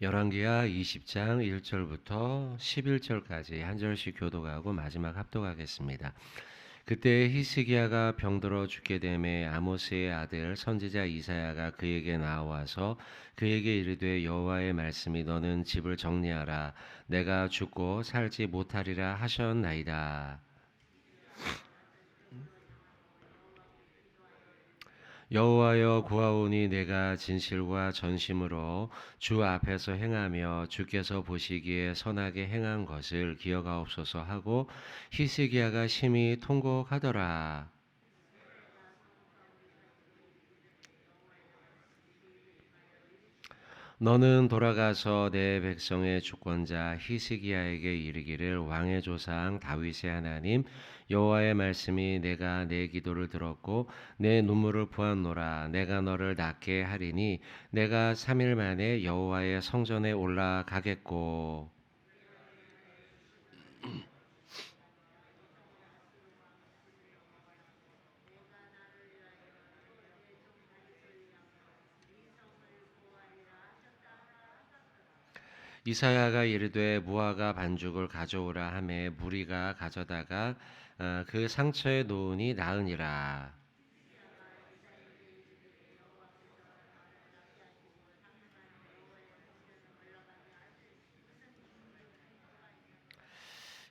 열왕기하 20장 1절부터 11절까지 한 절씩 교독하고 마지막 합독하겠습니다. 그때 히스기야가 병들어 죽게 되매 아모스의 아들 선지자 이사야가 그에게 나와서 그에게 이르되 여호와의 말씀이 너는 집을 정리하라 내가 죽고 살지 못하리라 하셨나이다. 여호와여 구하오니 내가 진실과 전심으로 주 앞에서 행하며 주께서 보시기에 선하게 행한 것을 기억하옵소서 하고 히스기야가 심히 통곡하더라. 너는 돌아가서 내 백성의 주권자 히스기야에게 이르기를 왕의 조상 다윗의 하나님 여호와의 말씀이 내가 내 기도를 들었고 내 눈물을 보았노라. 내가 너를 낫게 하리니 내가 3일 만에 여호와의 성전에 올라가겠고 이사야가 이르되 무화과 반죽을 가져오라 하매 무리가 가져다가 그 상처에 놓으니 나으니라.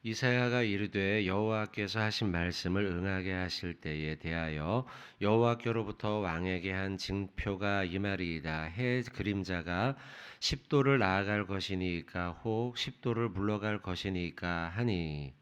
이사야가 이르되 여호와께서 하신 말씀을 응하게 하실 때에 대하여 여호와께로부터 왕에게 한 징표가 이 말이이다. 해 그림자가 10도를 나아갈 것이니까 혹 10도를 물러갈 것이니까 하니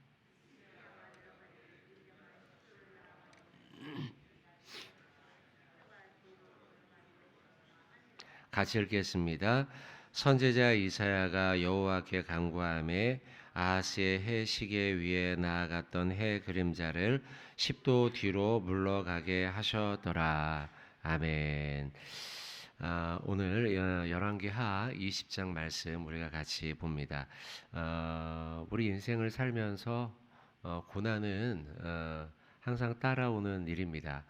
같이 읽겠습니다. 선지자 이사야가 여호와께 간구하매 아하스의 해 시계 위에 나아갔던 해 그림자를 10도 뒤로 물러가게 하셨더라. 아멘. 오늘 열왕기하 20장 말씀 우리가 같이 봅니다. 우리 인생을 살면서 고난은 항상 따라오는 일입니다.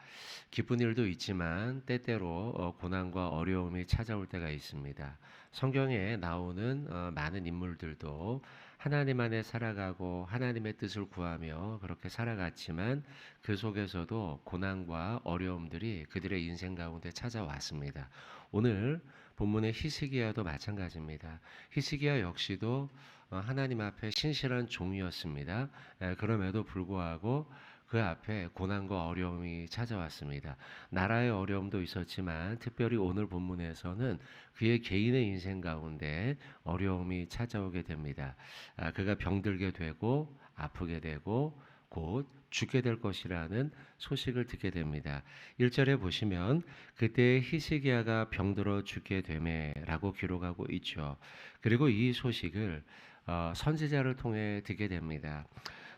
기쁜 일도 있지만 때때로 고난과 어려움이 찾아올 때가 있습니다. 성경에 나오는 많은 인물들도 하나님 안에 살아가고 하나님의 뜻을 구하며 그렇게 살아갔지만 그 속에서도 고난과 어려움들이 그들의 인생 가운데 찾아왔습니다. 오늘 본문의 히스기야도 마찬가지입니다. 히스기야 역시도 하나님 앞에 신실한 종이었습니다. 그럼에도 불구하고 그 앞에 고난과 어려움이 찾아왔습니다. 나라의 어려움도 있었지만 특별히 오늘 본문에서는 그의 개인의 인생 가운데 어려움이 찾아오게 됩니다. 그가 병들게 되고 아프게 되고 곧 죽게 될 것이라는 소식을 듣게 됩니다. 1절에 보시면 그때 히스기야가 병들어 죽게 되매라고 기록하고 있죠. 그리고 이 소식을 선지자를 통해 듣게 됩니다.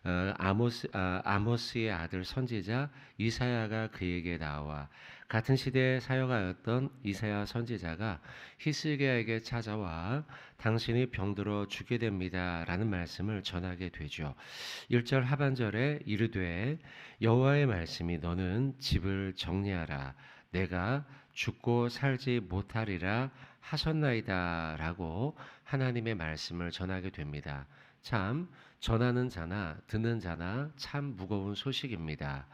아모스의 아들 선지자 이사야가 그에게 나와 같은 시대에 사역하였던 이사야 선지자가 히스기야에게 찾아와 당신이 병들어 죽게 됩니다 라는 말씀을 전하게 되죠. 1절 하반절에 이르되 여호와의 말씀이 너는 집을 정리하라 내가 죽고 살지 못하리라 하셨나이다 라고 하나님의 말씀을 전하게 됩니다. 참 전하는 자나 듣는 자나 참 무거운 소식입니다.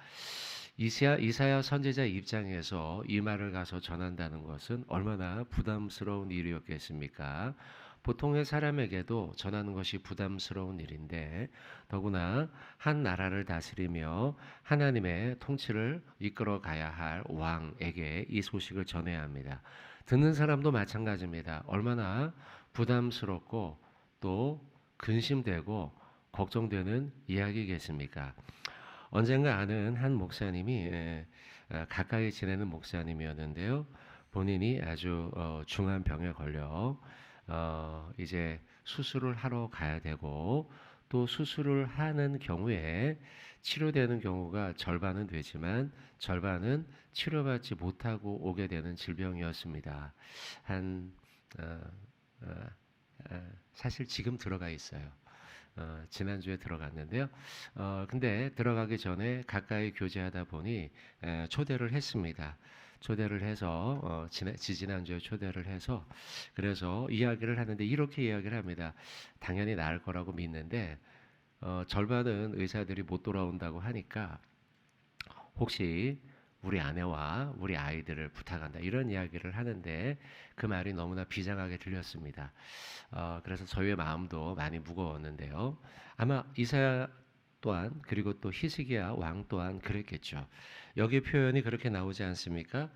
이사야 선지자 입장에서 이 말을 가서 전한다는 것은 얼마나 부담스러운 일이었겠습니까? 보통의 사람에게도 전하는 것이 부담스러운 일인데 더구나 한 나라를 다스리며 하나님의 통치를 이끌어 가야 할 왕에게 이 소식을 전해야 합니다. 듣는 사람도 마찬가지입니다. 얼마나 부담스럽고 또 근심되고 걱정되는 이야기겠습니까? 언젠가 아는 한 목사님이 가까이 지내는 목사님이었는데요. 본인이 아주 중한 병에 걸려 이제 수술을 하러 가야 되고 또 수술을 하는 경우에 치료되는 경우가 절반은 되지만 절반은 치료받지 못하고 오게 되는 질병이었습니다. 한 사실 지금 들어가 있어요. 지난주에 들어갔는데요. 근데 들어가기 전에 가까이 교제하다 보니 초대를 했습니다. 초대를 해서 지지난주에 초대를 해서 그래서 이야기를 하는데 이렇게 이야기를 합니다. 당연히 나을 거라고 믿는데 절반은 의사들이 못 돌아온다고 하니까 혹시 우리 아내와 우리 아이들을 부탁한다 이런 이야기를 하는데 그 말이 너무나 비장하게 들렸습니다. 그래서 저희의 마음도 많이 무거웠는데요. 아마 이사야 또한 그리고 또 히스기야 왕 또한 그랬겠죠. 여기 표현이 그렇게 나오지 않습니까?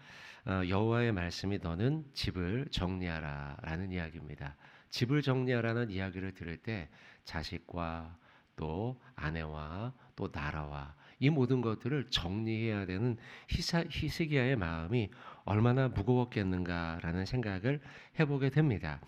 여호와의 말씀이 너는 집을 정리하라라는 이야기입니다. 집을 정리하라는 이야기를 들을 때 자식과 또 아내와 또 나라와 이 모든 것들을 정리해야 되는 히스기야의 마음이 얼마나 무거웠겠는가라는 생각을 해보게 됩니다.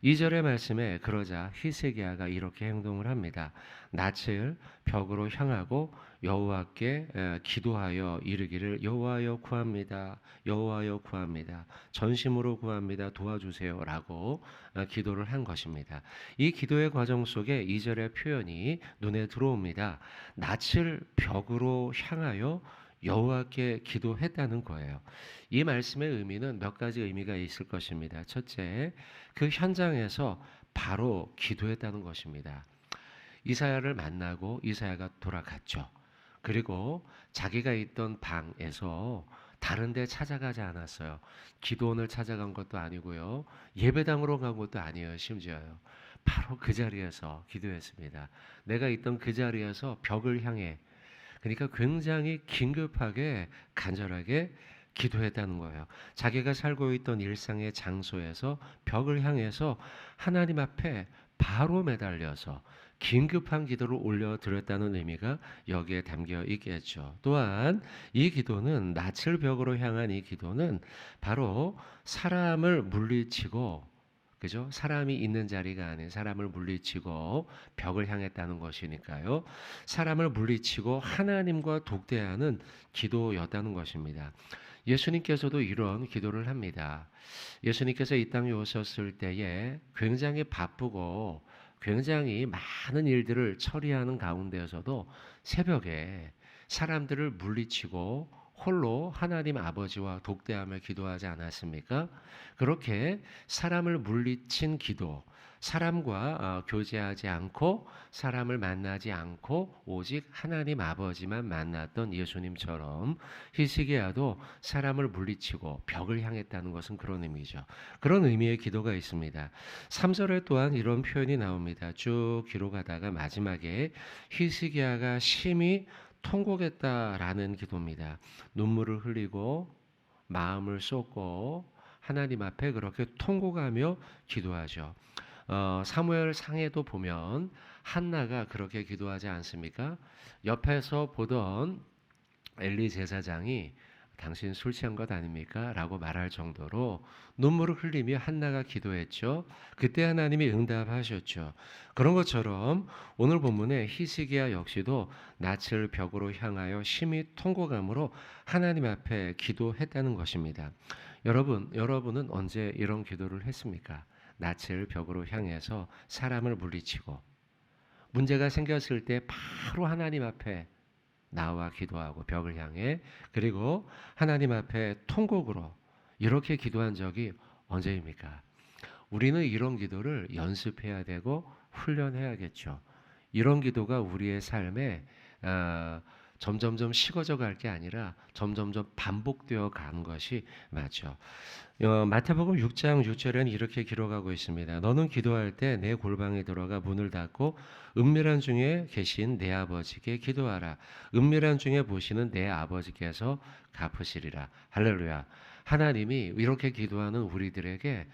2절의 말씀에 그러자 히스기야가 이렇게 행동을 합니다. 낯을 벽으로 향하고 여호와께 기도하여 이르기를 여호와여 구합니다. 여호와여 구합니다. 전심으로 구합니다. 도와주세요라고 기도를 한 것입니다. 이 기도의 과정 속에 2절의 표현이 눈에 들어옵니다. 낯을 벽으로 향하여 여호와께 기도했다는 거예요. 이 말씀의 의미는 몇 가지 의미가 있을 것입니다. 첫째, 그 현장에서 바로 기도했다는 것입니다. 이사야를 만나고 이사야가 돌아갔죠. 그리고 자기가 있던 방에서 다른 데 찾아가지 않았어요. 기도원을 찾아간 것도 아니고요. 예배당으로 간 것도 아니에요. 심지어요. 바로 그 자리에서 기도했습니다. 내가 있던 그 자리에서 벽을 향해 그러니까 굉장히 긴급하게 간절하게 기도했다는 거예요. 자기가 살고 있던 일상의 장소에서 벽을 향해서 하나님 앞에 바로 매달려서 긴급한 기도를 올려드렸다는 의미가 여기에 담겨 있겠죠. 또한 이 기도는 낯을 벽으로 향한 이 기도는 바로 사람을 물리치고 그죠? 사람이 있는 자리가 아닌 사람을 물리치고 벽을 향했다는 것이니까요. 사람을 물리치고 하나님과 독대하는 기도였다는 것입니다. 예수님께서도 이런 기도를 합니다. 예수님께서 이 땅에 오셨을 때에 굉장히 바쁘고 굉장히 많은 일들을 처리하는 가운데에서도 새벽에 사람들을 물리치고 홀로 하나님 아버지와 독대하며 기도하지 않았습니까? 그렇게 사람을 물리친 기도, 사람과 교제하지 않고 사람을 만나지 않고 오직 하나님 아버지만 만났던 예수님처럼 히스기야도 사람을 물리치고 벽을 향했다는 것은 그런 의미죠. 그런 의미의 기도가 있습니다. 3절에 또한 이런 표현이 나옵니다. 쭉 기록하다가 마지막에 히스기야가 심히 통곡했다라는 기도입니다. 눈물을 흘리고 마음을 쏟고 하나님 앞에 그렇게 통곡하며 기도하죠. 사무엘 상에도 보면 한나가 그렇게 기도하지 않습니까? 옆에서 보던 엘리 제사장이 당신 술 취한 것 아닙니까? 라고 말할 정도로 눈물을 흘리며 한나가 기도했죠. 그때 하나님이 응답하셨죠. 그런 것처럼 오늘 본문의 히스기야 역시도 낯을 벽으로 향하여 심히 통곡함으로 하나님 앞에 기도했다는 것입니다. 여러분은 언제 이런 기도를 했습니까? 낯을 벽으로 향해서 사람을 물리치고 문제가 생겼을 때 바로 하나님 앞에 나와 기도하고 벽을 향해 그리고 하나님 앞에 통곡으로 이렇게 기도한 적이 언제입니까? 우리는 이런 기도를 연습해야 되고 훈련해야겠죠. 이런 기도가 우리의 삶에 점점점 식어져 갈 게 아니라 점점점 반복되어 가는 것이 맞죠. 마태복음 6장 6절에는 이렇게 기록하고 있습니다. 너는 기도할 때 내 골방에 들어가 문을 닫고 은밀한 중에 계신 내 아버지께 기도하라. 은밀한 중에 보시는 내 아버지께서 갚으시리라. 할렐루야. 하나님이 이렇게 기도하는 우리들에게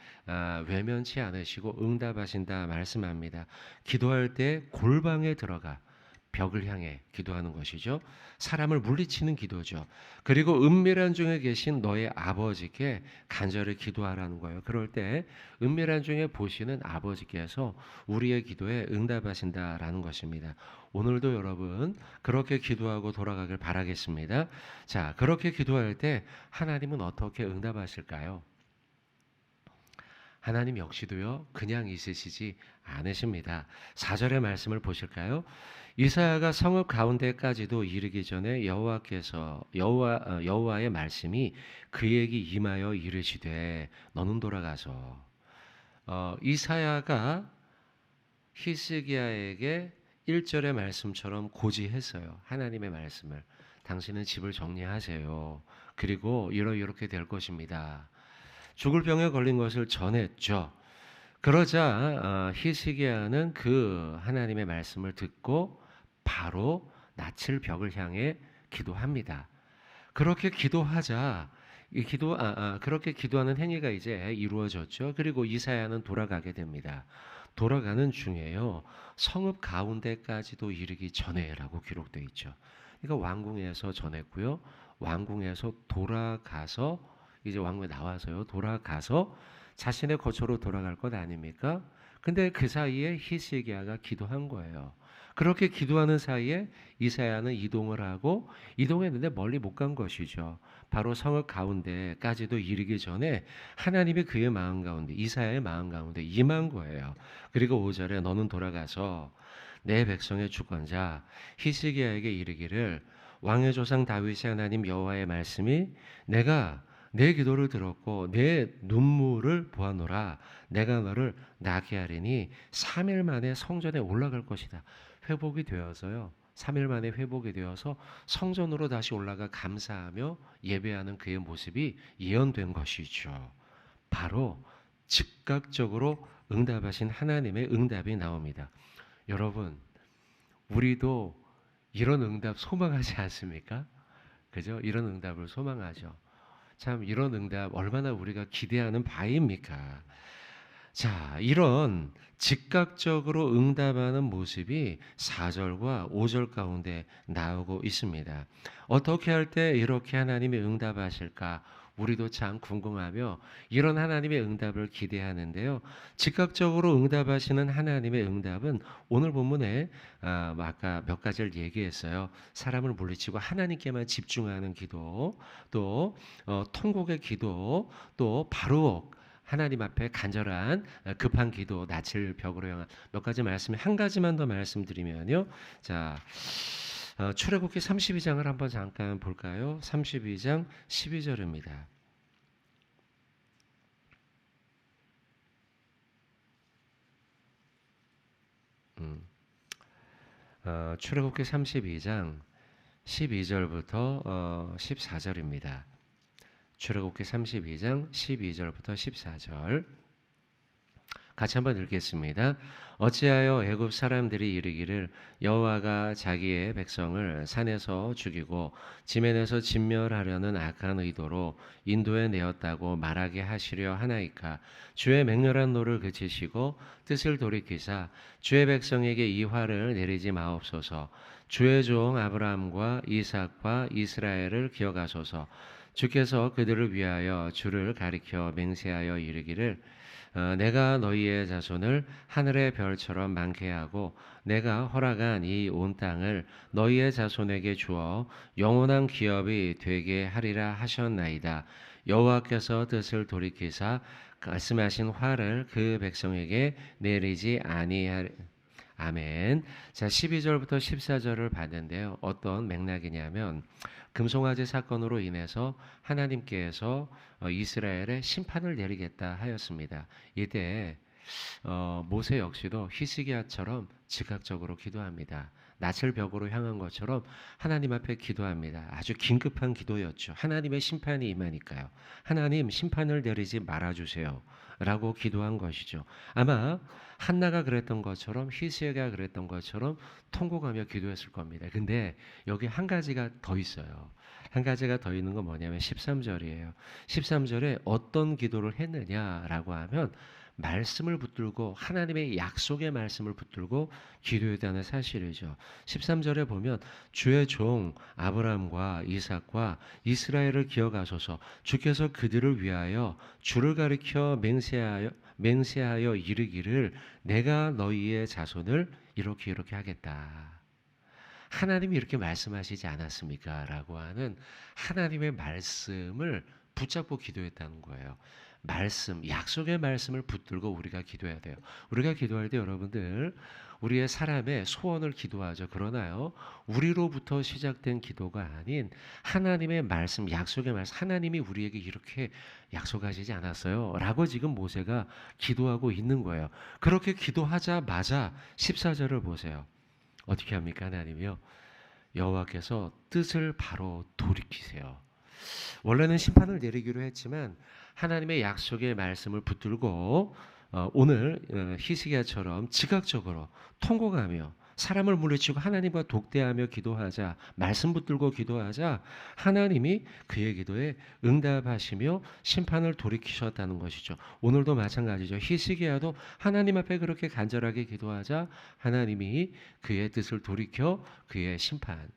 외면치 않으시고 응답하신다 말씀합니다. 기도할 때 골방에 들어가 벽을 향해 기도하는 것이죠. 사람을 물리치는 기도죠. 그리고 은밀한 중에 계신 너의 아버지께 간절히 기도하라는 거예요. 그럴 때 은밀한 중에 보시는 아버지께서 우리의 기도에 응답하신다라는 것입니다. 오늘도 여러분 그렇게 기도하고 돌아가길 바라겠습니다. 자, 그렇게 기도할 때 하나님은 어떻게 응답하실까요? 하나님 역시도요 그냥 있으시지 않으십니다. 4절의 말씀을 보실까요? 이사야가 성읍 가운데까지도 이르기 전에 여호와의 말씀이 그에게 임하여 이르시되 너는 돌아가서 이사야가 히스기야에게 1절의 말씀처럼 고지했어요. 하나님의 말씀을. 당신은 집을 정리하세요. 그리고 이렇게 될 것입니다. 죽을 병에 걸린 것을 전했죠. 그러자 히스기야는 그 하나님의 말씀을 듣고 바로 낯을 벽을 향해 기도합니다. 그렇게 기도하자 그렇게 기도하는 행위가 이제 이루어졌죠. 그리고 이사야는 돌아가게 됩니다. 돌아가는 중에요. 성읍 가운데까지도 이르기 전에라고 기록되어 있죠. 그러니까 왕궁에서 전했고요. 왕궁에서 돌아가서 이제 왕궁에 나와서요. 돌아가서 자신의 거처로 돌아갈 것 아닙니까? 근데 그 사이에 히스기야가 기도한 거예요. 그렇게 기도하는 사이에 이사야는 이동을 하고 이동했는데 멀리 못 간 것이죠. 바로 성읍 가운데까지도 이르기 전에 하나님이 그의 마음 가운데 이사야의 마음 가운데 임한 거예요. 그리고 5절에 너는 돌아가서 내 백성의 주권자 히스기야에게 이르기를 왕의 조상 다윗의 하나님 여호와의 말씀이 내가 내 기도를 들었고 내 눈물을 보았노라. 내가 너를 나게 하리니 3일 만에 성전에 올라갈 것이다. 회복이 되어서요. 3일 만에 회복이 되어서 성전으로 다시 올라가 감사하며 예배하는 그의 모습이 예언된 것이죠. 바로 즉각적으로 응답하신 하나님의 응답이 나옵니다. 여러분, 우리도 이런 응답 소망하지 않습니까? 그죠? 이런 응답을 소망하죠. 참 이런 응답 얼마나 우리가 기대하는 바입니까? 자, 이런 즉각적으로 응답하는 모습이 4절과 5절 가운데 나오고 있습니다. 어떻게 할 때 이렇게 하나님이 응답하실까? 우리도 참 궁금하며 이런 하나님의 응답을 기대하는데요. 즉각적으로 응답하시는 하나님의 응답은 오늘 본문에 아까 몇 가지를 얘기했어요. 사람을 물리치고 하나님께만 집중하는 기도, 또 통곡의 기도, 또 바로 하나님 앞에 간절한 급한 기도, 낯을 벽으로 향한 몇 가지 말씀, 한 가지만 더 말씀드리면요. 자, 출애굽기 32장을 한번 잠깐 볼까요? 32장 12절입니다. 출애굽기 32장 12절부터 14절입니다. 출애굽기 32장 12절부터 14절 같이 한번 읽겠습니다. 어찌하여 애굽 사람들이 이르기를 여호와가 자기의 백성을 산에서 죽이고 지면에서 진멸하려는 악한 의도로 인도에 내었다고 말하게 하시려 하나이까. 주의 맹렬한 노를 그치시고 뜻을 돌이키사 주의 백성에게 이 화를 내리지 마옵소서. 주의 종 아브라함과 이삭과 이스라엘을 기억하소서. 주께서 그들을 위하여 주를 가리켜 맹세하여 이르기를 내가 너희의 자손을 하늘의 별처럼 많게 하고 내가 허락한 이 온 땅을 너희의 자손에게 주어 영원한 기업이 되게 하리라 하셨나이다. 여호와께서 뜻을 돌이키사 말씀하신 화를 그 백성에게 내리지 아니하리. 아멘. 자, 12절부터 14절을 봤는데요. 어떤 맥락이냐면 금송아지 사건으로 인해서 하나님께서 이스라엘에 심판을 내리겠다 하였습니다. 이때 모세 역시도 히스기야처럼 즉각적으로 기도합니다. 낯을 벽으로 향한 것처럼 하나님 앞에 기도합니다. 아주 긴급한 기도였죠. 하나님의 심판이 임하니까요. 하나님 심판을 내리지 말아주세요. 라고 기도한 것이죠. 아마 한나가 그랬던 것처럼 히스기야가 그랬던 것처럼 통곡하며 기도했을 겁니다. 근데 여기 한 가지가 더 있어요. 한 가지가 더 있는 건 뭐냐면 13절이에요. 13절에 어떤 기도를 했느냐라고 하면 말씀을 붙들고 하나님의 약속의 말씀을 붙들고 기도했다는 사실이죠. 13절에 보면 주의 종 아브라함과 이삭과 이스라엘을 기억하소서. 주께서 그들을 위하여 주를 가리켜 맹세하여 이르기를 내가 너희의 자손을 이렇게 하겠다. 하나님이 이렇게 말씀하시지 않았습니까? 라고 하는 하나님의 말씀을 붙잡고 기도했다는 거예요. 말씀, 약속의 말씀을 붙들고 우리가 기도해야 돼요. 우리가 기도할 때 여러분들 우리의 사람의 소원을 기도하죠. 그러나요, 우리로부터 시작된 기도가 아닌 하나님의 말씀, 약속의 말씀, 하나님이 우리에게 이렇게 약속하시지 않았어요 라고 지금 모세가 기도하고 있는 거예요. 그렇게 기도하자마자 14절을 보세요. 어떻게 합니까? 하나님이요, 여호와께서 뜻을 바로 돌이키세요. 원래는 심판을 내리기로 했지만 하나님의 약속의 말씀을 붙들고 오늘 히스기야처럼 지각적으로 통곡하며 사람을 물리치고 하나님과 독대하며 기도하자, 말씀 붙들고 기도하자 하나님이 그의 기도에 응답하시며 심판을 돌이키셨다는 것이죠. 오늘도 마찬가지죠. 히스기야도 하나님 앞에 그렇게 간절하게 기도하자 하나님이 그의 뜻을 돌이켜 그의 심판,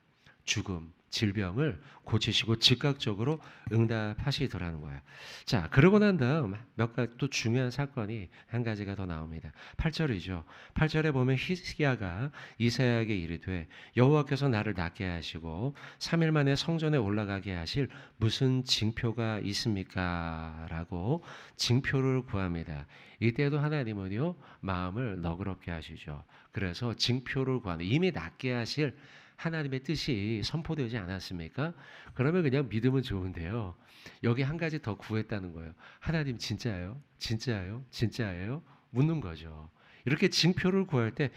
죽음, 질병을 고치시고 즉각적으로 응답하시더라는 거예요. 자, 그러고 난 다음 몇 가지 또 중요한 사건이 한 가지가 더 나옵니다. 8절이죠. 8절에 보면 히스기야가 이사야에게 이르되 여호와께서 나를 낫게 하시고 3일 만에 성전에 올라가게 하실 무슨 징표가 있습니까? 라고 징표를 구합니다. 이때도 하나님은요, 마음을 너그럽게 하시죠. 그래서 징표를 구하는, 이미 낫게 하실 하나님의 뜻이 선포되지 않았습니까? 그러면 그냥 믿으면 좋은데요, 여기 한 가지 더 구했다는 거예요. 하나님 진짜예요? 진짜예요? 진짜예요? 묻는 거죠. 이렇게 징표를 구할 때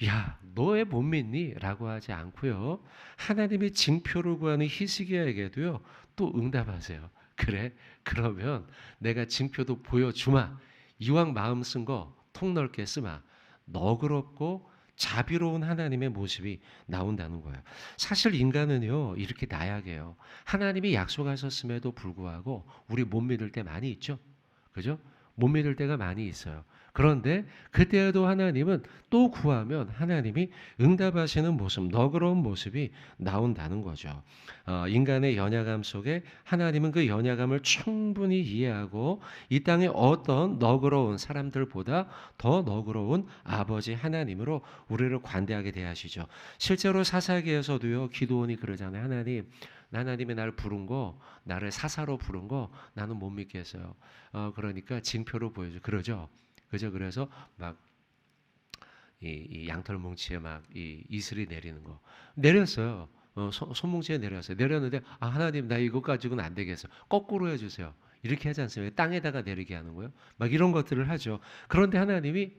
야, 너 왜 못 믿니? 라고 하지 않고요, 하나님이 징표를 구하는 히스기야에게도요 또 응답하세요. 그래? 그러면 내가 징표도 보여주마. 이왕 마음 쓴 거 통 넓게 쓰마. 너그럽고 자비로운 하나님의 모습이 나온다는 거예요. 사실 인간은요, 이렇게 나약해요. 하나님이 약속하셨음에도 불구하고 우리 못 믿을 때 많이 있죠. 그죠? 못 믿을 때가 많이 있어요. 그런데 그때에도 하나님은 또 구하면 하나님이 응답하시는 모습, 너그러운 모습이 나온다는 거죠. 인간의 연약함 속에 하나님은 그 연약함을 충분히 이해하고 이 땅의 어떤 너그러운 사람들보다 더 너그러운 아버지 하나님으로 우리를 관대하게 대하시죠. 실제로 사사기에서도요, 기도원이 그러잖아요. 하나님이 나를 부른 거, 나를 사사로 부른 거 나는 못 믿겠어요. 그러니까 징표로 보여줘. 그러죠. 그죠? 그래서 막 이 양털 뭉치에 막 이 이슬이 내리는 거 내렸어요. 손뭉치에 내렸어요. 내렸는데 하나님, 나 이거 가지고는 안 되겠어. 거꾸로 해주세요. 이렇게 하지 않습니까? 땅에다가 내리게 하는 거예요. 막 이런 것들을 하죠. 그런데 하나님이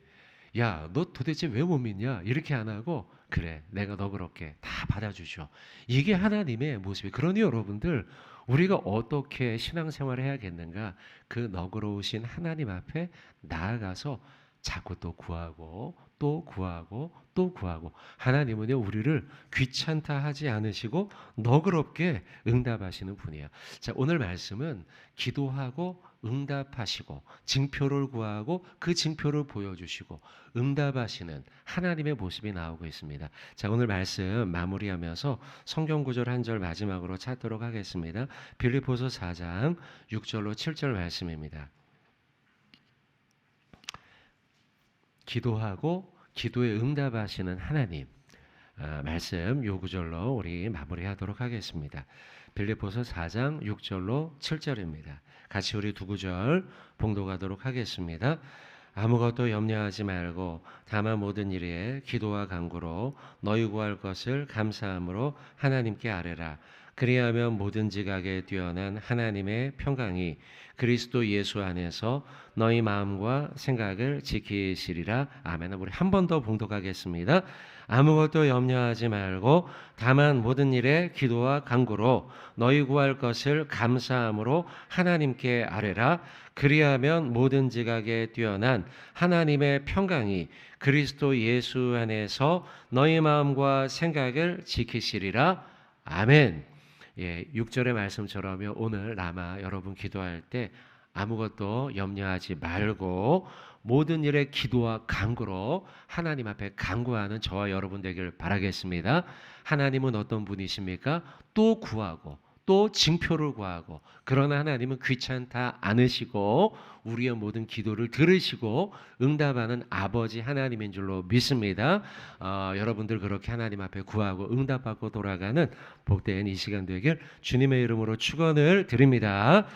야, 너 도대체 왜 못 믿냐? 이렇게 안 하고 그래, 내가 너그럽게 다 받아주죠. 이게 하나님의 모습이. 그러니 여러분들, 우리가 어떻게 신앙생활을 해야겠는가? 그 너그러우신 하나님 앞에 나아가서 자꾸 또 구하고 또 구하고 또 구하고, 하나님은요 우리를 귀찮다 하지 않으시고 너그럽게 응답하시는 분이에요. 자, 오늘 말씀은 기도하고 응답하시고 징표를 구하고 그 징표를 보여주시고 응답하시는 하나님의 모습이 나오고 있습니다. 자, 오늘 말씀 마무리하면서 성경 구절 한 절 마지막으로 찾도록 하겠습니다. 빌립보서 4장 6절로 7절 말씀입니다. 기도하고 기도에 응답하시는 하나님, 말씀 요 구절로 우리 마무리하도록 하겠습니다. 빌립보서 4장 6절로 7절입니다. 같이 우리 두 구절 봉독하도록 하겠습니다. 아무것도 염려하지 말고 다만 모든 일에 기도와 간구로 너희 구할 것을 감사함으로 하나님께 아뢰라. 그리하면 모든 지각에 뛰어난 하나님의 평강이 그리스도 예수 안에서 너희 마음과 생각을 지키시리라. 아멘. 우리 한 번 더 봉독하겠습니다. 아무것도 염려하지 말고 다만 모든 일에 기도와 간구로 너희 구할 것을 감사함으로 하나님께 아뢰라. 그리하면 모든 지각에 뛰어난 하나님의 평강이 그리스도 예수 안에서 너희 마음과 생각을 지키시리라. 아멘. 6절의 말씀처럼요, 오늘 아마 여러분 기도할 때 아무것도 염려하지 말고 모든 일에 기도와 간구로 하나님 앞에 간구하는 저와 여러분 되기를 바라겠습니다. 하나님은 어떤 분이십니까? 또 구하고 또 징표를 구하고, 그러나 하나님은 귀찮다 않으시고 우리의 모든 기도를 들으시고 응답하는 아버지 하나님인 줄로 믿습니다. 여러분들 그렇게 하나님 앞에 구하고 응답받고 돌아가는 복된 이 시간 되길 주님의 이름으로 축원을 드립니다.